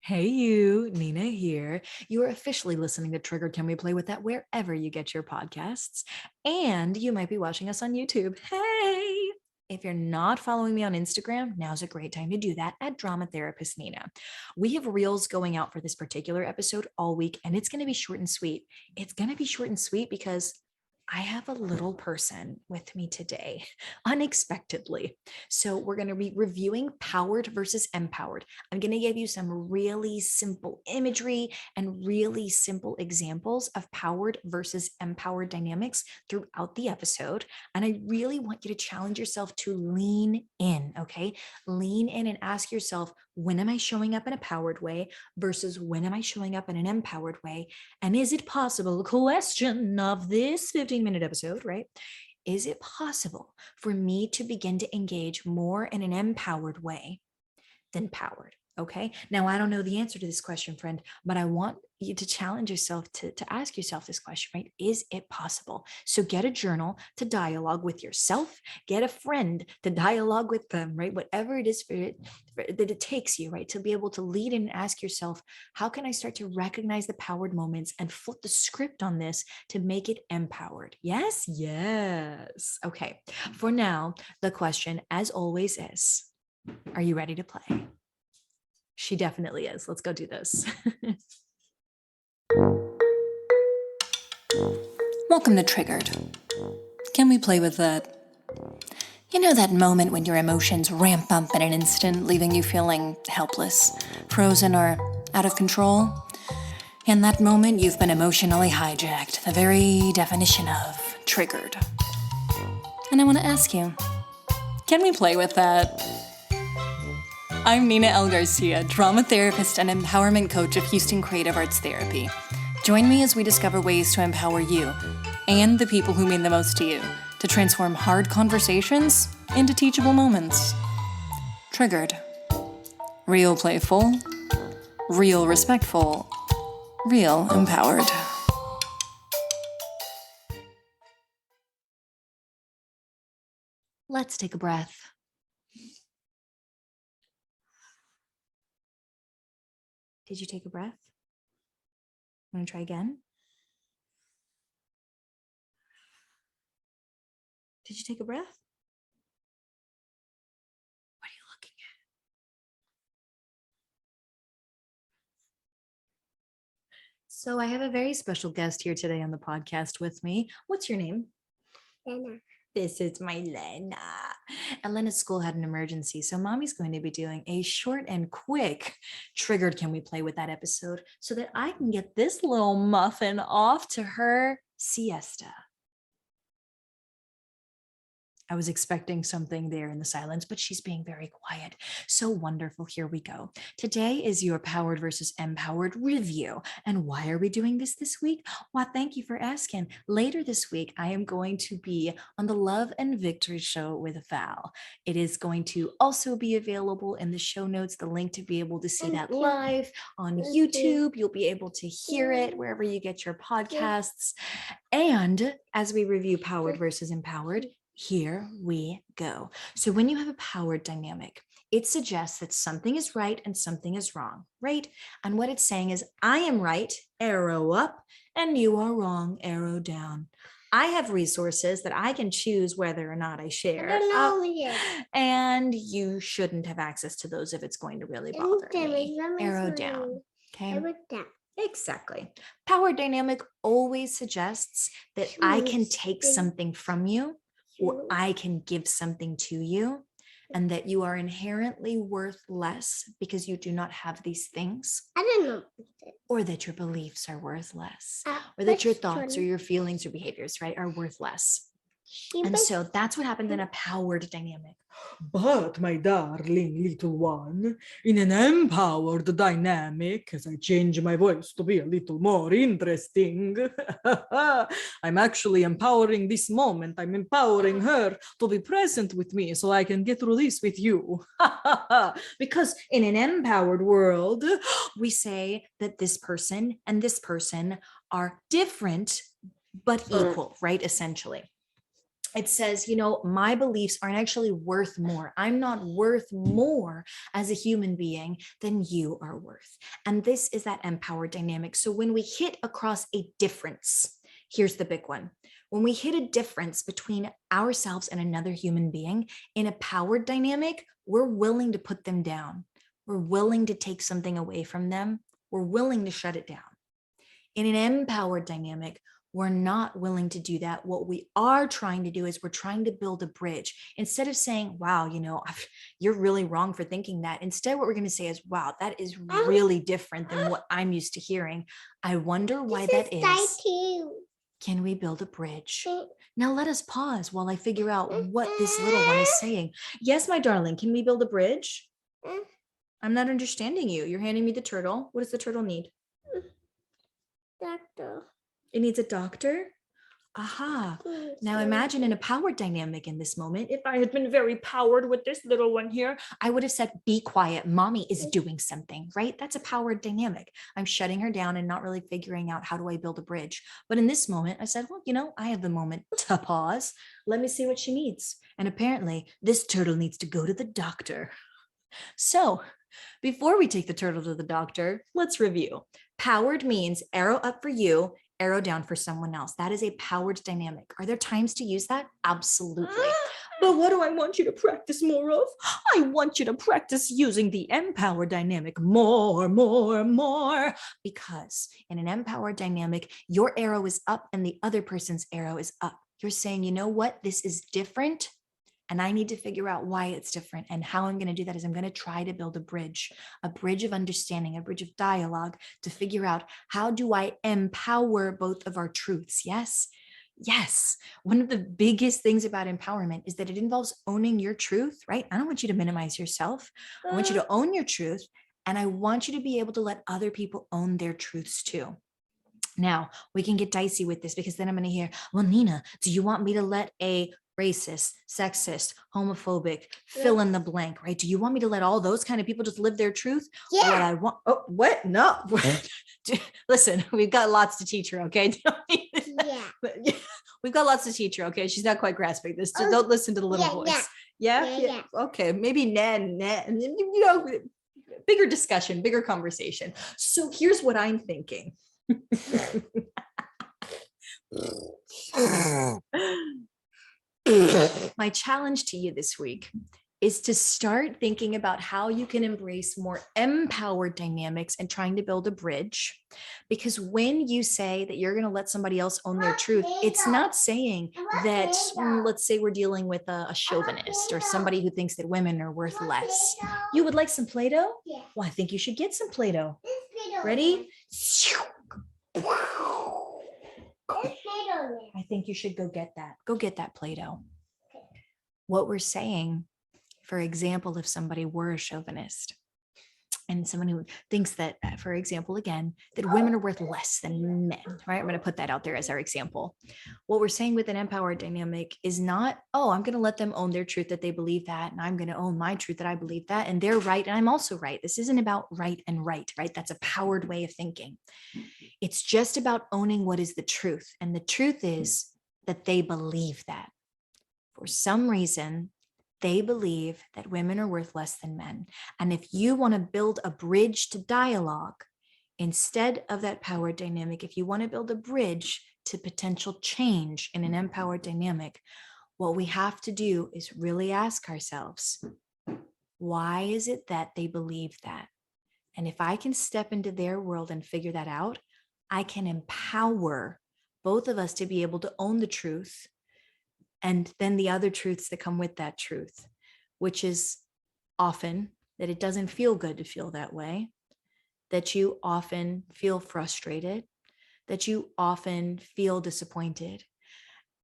Hey you, Nina here. You are officially listening to Triggered Can We Play With That wherever you get your podcasts. And you might be watching us on YouTube. Hey! If you're not following me on Instagram, now's a great time to do that at Drama Therapist Nina. We have reels going out for this particular episode all week, and it's going to be short and sweet. It's going to be short and sweet because I have a little person with me today, unexpectedly. So, we're going to be reviewing powered versus empowered. I'm going to give you some really simple imagery and really simple examples of powered versus empowered dynamics throughout the episode. And I really want you to challenge yourself to lean in, okay? Lean in and ask yourself, when am I showing up in a powered way versus when am I showing up in an empowered way? And is it possible, question of this 15-minute episode, right? Is it possible for me to begin to engage more in an empowered way than powered? Okay. Now, I don't know the answer to this question, friend, but I want you to challenge yourself to ask yourself this question, right? Is it possible? So get a journal to dialogue with yourself, get a friend to dialogue with them, right? Whatever it is that it takes you, right? To be able to lead in and ask yourself, how can I start to recognize the powered moments and flip the script on this to make it empowered? Yes? Yes. Okay. For now, the question, as always, is, are you ready to play? She definitely is. Let's go do this. Welcome to Triggered. Can we play with that? You know that moment when your emotions ramp up in an instant, leaving you feeling helpless, frozen, or out of control? In that moment, you've been emotionally hijacked, the very definition of triggered. And I want to ask you, can we play with that? I'm Nina L. Garcia, drama therapist and empowerment coach of Houston Creative Arts Therapy. Join me as we discover ways to empower you and the people who mean the most to you to transform hard conversations into teachable moments. Triggered. Real playful. Real respectful. Real empowered. Let's take a breath. Did you take a breath? Want to try again? Did you take a breath? What are you looking at? So I have a very special guest here today on the podcast with me. What's your name? Lena. This is my Lena. And Lena's school had an emergency, so mommy's going to be doing a short and quick Triggered Can We Play With That episode so that I can get this little muffin off to her siesta. I was expecting something there in the silence, but she's being very quiet. So wonderful. Here we go. Today is your powered versus empowered review. And why are we doing this week? Well, thank you for asking. Later this week, I am going to be on the Love and Victory show with Val. It is going to also be available in the show notes, the link to be able to see that live on YouTube. You'll be able to hear it wherever you get your podcasts. And as we review powered versus empowered, here we go. So when you have a power dynamic, it suggests that something is right and something is wrong, right? And what it's saying is, I am right, arrow up, and you are wrong, arrow down. I have resources that I can choose whether or not I share. I don't know yet. And you shouldn't have access to those if it's going to really bother me. Arrow down. Okay. Arrow down. Exactly. Power dynamic always suggests that I can take something from you, or I can give something to you, and that you are inherently worth less because you do not have these things, I don't know. or that your beliefs are worth less, or that your thoughts or your feelings or behaviors, right, are worth less. And so that's what happens in a powered dynamic. But, my darling little one, in an empowered dynamic, as I change my voice to be a little more interesting, I'm actually empowering this moment. I'm empowering her to be present with me so I can get through this with you. Because in an empowered world, we say that this person and this person are different but equal, right? Essentially. It says, my beliefs aren't actually worth more. I'm not worth more as a human being than you are worth. And this is that empowered dynamic. So when we hit across a difference, here's the big one. When we hit a difference between ourselves and another human being in a powered dynamic, we're willing to put them down. We're willing to take something away from them. We're willing to shut it down. In an empowered dynamic, we're not willing to do that. What we are trying to do is we're trying to build a bridge. Instead of saying, wow, you're really wrong for thinking that. Instead, what we're going to say is, wow, that is really different than what I'm used to hearing. I wonder why that is. Can we build a bridge? Now let us pause while I figure out what this little one is saying. Yes, my darling, can we build a bridge? I'm not understanding you. You're handing me the turtle. What does the turtle need? Doctor. It needs a doctor? Aha. Now imagine in a power dynamic in this moment, if I had been very powered with this little one here, I would have said, be quiet. Mommy is doing something, right? That's a powered dynamic. I'm shutting her down and not really figuring out how do I build a bridge. But in this moment, I said, well, I have the moment to pause. Let me see what she needs. And apparently this turtle needs to go to the doctor. So before we take the turtle to the doctor, let's review. Powered means arrow up for you, arrow down for someone else. That is a powered dynamic. Are there times to use that? Absolutely. But what do I want you to practice more of? I want you to practice using the empowered dynamic more. Because in an empowered dynamic, your arrow is up and the other person's arrow is up. You're saying, you know what? This is different. And I need to figure out why it's different. And how I'm going to do that is I'm going to try to build a bridge of understanding, a bridge of dialogue to figure out how do I empower both of our truths? Yes. Yes. One of the biggest things about empowerment is that it involves owning your truth, right? I don't want you to minimize yourself. I want you to own your truth. And I want you to be able to let other people own their truths too. Now, we can get dicey with this because then I'm going to hear, well, Nina, do you want me to let a racist, sexist, homophobic, fill in the blank, right? Do you want me to let all those kind of people just live their truth? Yeah. What I want, what? No. Listen, we've got lots to teach her, okay? Yeah. We've got lots to teach her, okay? She's not quite grasping this. So don't listen to the little voice. Yeah. Okay, maybe bigger discussion, bigger conversation. So here's what I'm thinking. My challenge to you this week is to start thinking about how you can embrace more empowered dynamics and trying to build a bridge. Because when you say that you're going to let somebody else own their truth, it's not saying that, let's say we're dealing with a chauvinist or somebody who thinks that women are worth less. You would like some Play-Doh? Yeah. Well, I think you should get some Play-Doh. Ready? I think you should go get that. Go get that Play-Doh. What we're saying, for example, if somebody were a chauvinist and someone who thinks that, for example, again, that women are worth less than men, right? I'm going to put that out there as our example. What we're saying with an empowered dynamic is not, oh, I'm going to let them own their truth that they believe that, and I'm going to own my truth that I believe that, and they're right, and I'm also right. This isn't about right and right? That's a powered way of thinking. It's just about owning what is the truth. And the truth is that they believe that. For some reason, they believe that women are worth less than men. And if you want to build a bridge to dialogue, instead of that power dynamic, if you want to build a bridge to potential change in an empowered dynamic, what we have to do is really ask ourselves, why is it that they believe that? And if I can step into their world and figure that out, I can empower both of us to be able to own the truth and then the other truths that come with that truth, which is often that it doesn't feel good to feel that way, that you often feel frustrated, that you often feel disappointed.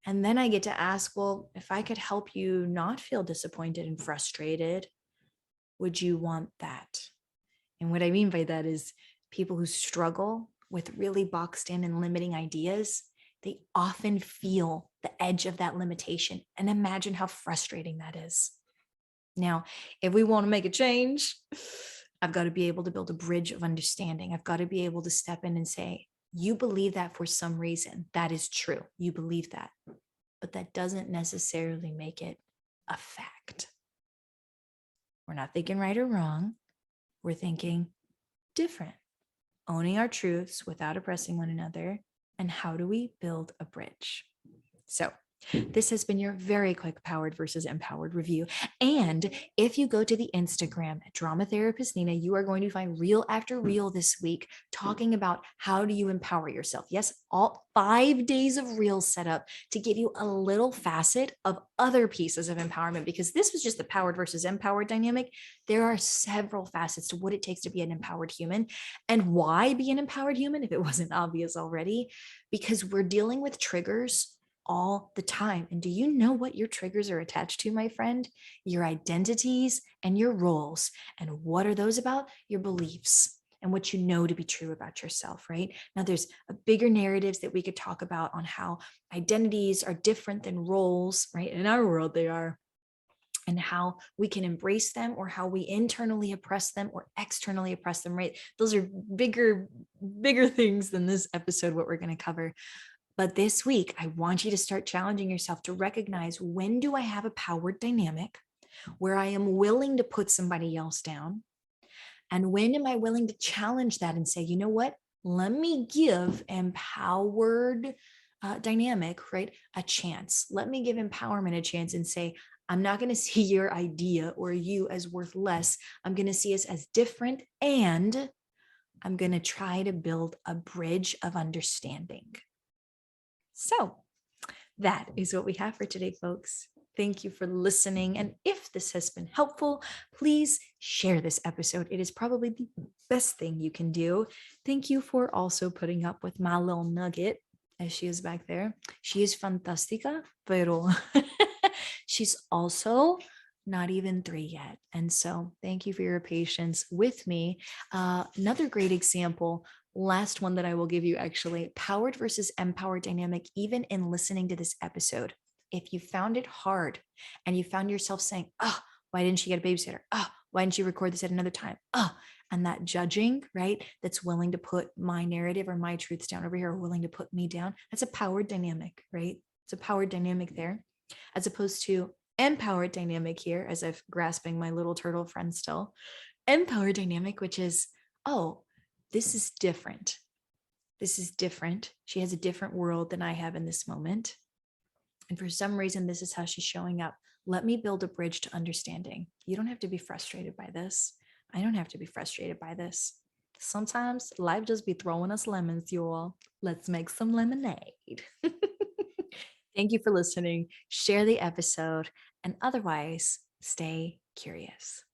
And then I get to ask, well, if I could help you not feel disappointed and frustrated, would you want that? And what I mean by that is people who struggle with really boxed in and limiting ideas, they often feel the edge of that limitation. And imagine how frustrating that is. Now, if we want to make a change, I've got to be able to build a bridge of understanding. I've got to be able to step in and say, you believe that for some reason. That is true. You believe that. but that doesn't necessarily make it a fact. We're not thinking right or wrong. We're thinking different, owning our truths without oppressing one another. And how do we build a bridge? So, this has been your very quick powered versus empowered review. And if you go to the Instagram at Drama Therapist Nina, you are going to find reel after reel this week talking about how do you empower yourself. Yes, all 5 days of reels set up to give you a little facet of other pieces of empowerment, because this was just the powered versus empowered dynamic. There are several facets to what it takes to be an empowered human. And why be an empowered human if it wasn't obvious already? Because we're dealing with triggers all the time. And do you know what your triggers are attached to, my friend? Your identities and your roles. And what are those about? Your beliefs and what you know to be true about yourself, right? Now, there's a bigger narratives that we could talk about on how identities are different than roles, right? In our world, they are, and how we can embrace them, or how we internally oppress them or externally oppress them, right? Those are bigger things than this episode, what we're going to cover. But this week, I want you to start challenging yourself to recognize, when do I have a powered dynamic where I am willing to put somebody else down? And when am I willing to challenge that and say, you know what? Let me give empowered dynamic, right, a chance. Let me give empowerment a chance and say, I'm not going to see your idea or you as worth less. I'm going to see us as different, and I'm going to try to build a bridge of understanding. So that is what we have for today, folks. Thank you for listening. And if this has been helpful, please share this episode. It is probably the best thing you can do. Thank you for also putting up with my little nugget, as she is back there. She is fantástica, pero she's also not even 3 yet. And so thank you for your patience with me. Another great example, last one that I will give you, actually, powered versus empowered dynamic, even in listening to this episode. If you found it hard and you found yourself saying, oh, why didn't she get a babysitter? Oh, why didn't she record this at another time? Oh, and that judging, right? That's willing to put my narrative or my truths down over here, or willing to put me down. That's a powered dynamic, right? It's a powered dynamic there, as opposed to empowered dynamic here, as if grasping my little turtle friend still. Empowered dynamic, which is, oh, this is different. This is different. She has a different world than I have in this moment. And for some reason, this is how she's showing up. Let me build a bridge to understanding. You don't have to be frustrated by this. I don't have to be frustrated by this. Sometimes life just be throwing us lemons, you all. Let's make some lemonade. Thank you for listening. Share the episode, and otherwise, stay curious.